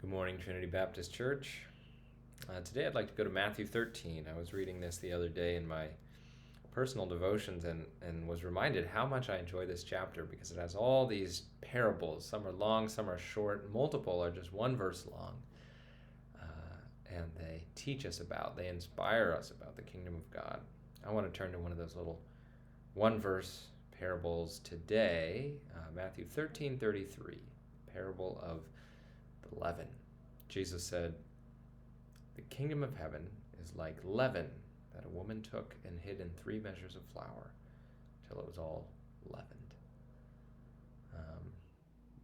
Good morning, Trinity Baptist Church. Today I'd like to go to Matthew 13. I was reading this the other day in my personal devotions and was reminded how much I enjoy this chapter because it has all these parables. Some are long, some are short, multiple are just one verse long. And they teach us they inspire us about the kingdom of God. I want to turn to one of those little one verse parables today, Matthew 13:33, parable of the leaven. Jesus said, "The kingdom of heaven is like leaven that a woman took and hid in 3 measures of flour till it was all leavened."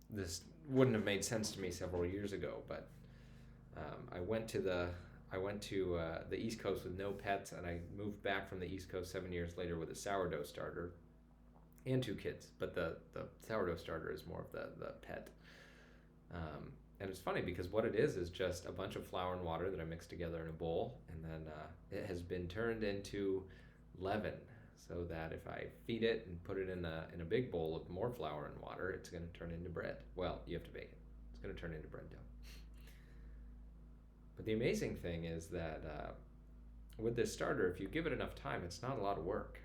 This wouldn't have made sense to me several years ago, but I went to the East Coast with no pets, and I moved back from the East Coast 7 years later with a sourdough starter and 2 kids. But the sourdough starter is more of the pet. And it's funny because what it is just a bunch of flour and water that I mixed together in a bowl, and then it has been turned into leaven, so that if I feed it and put it in a big bowl of more flour and water, it's going to turn into bread. Well, you have to bake it. It's going to turn into bread dough. But the amazing thing is that with this starter, if you give it enough time, it's not a lot of work.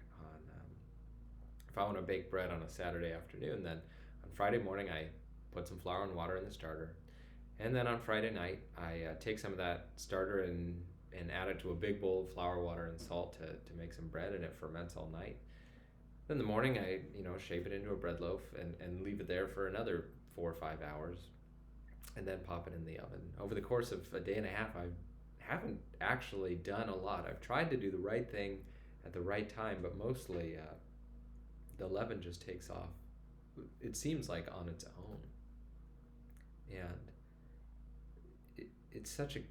If I want to bake bread on a Saturday afternoon, then on Friday morning I put some flour and water in the starter. And then on Friday night, I take some of that starter and add it to a big bowl of flour, water, and salt to make some bread, and it ferments all night. Then in the morning, I shape it into a bread loaf and leave it there for another 4 or 5 hours, and then pop it in the oven. Over the course of a day and a half, I haven't actually done a lot. I've tried to do the right thing at the right time, but mostly the leaven just takes off, it seems like, on its own. And it's such an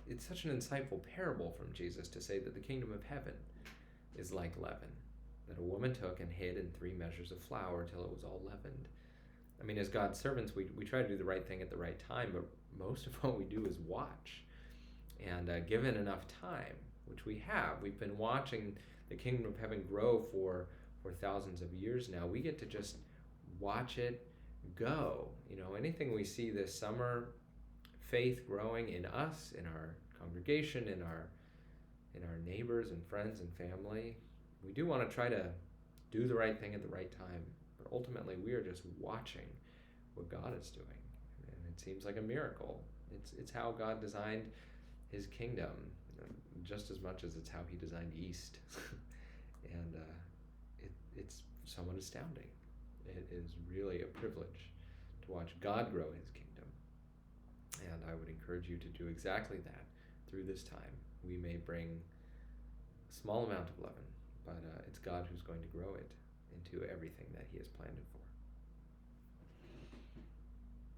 insightful parable from Jesus to say that the kingdom of heaven is like leaven that a woman took and hid in 3 measures of flour till it was all leavened. I mean, as God's servants, we try to do the right thing at the right time, but most of what we do is watch. And given enough time, which we've been watching the kingdom of heaven grow for thousands of years now. We get to just watch it go. Anything we see this summer, faith growing in us, in our congregation, in our neighbors and friends and family. We do want to try to do the right thing at the right time, but ultimately we are just watching what God is doing, and it seems like a miracle. It's how God designed His kingdom, just as much as it's how He designed yeast, and it's somewhat astounding. It is really a privilege to watch God grow His kingdom. And I would encourage you to do exactly that through this time. We may bring a small amount of leaven, but it's God who's going to grow it into everything that He has planned it for.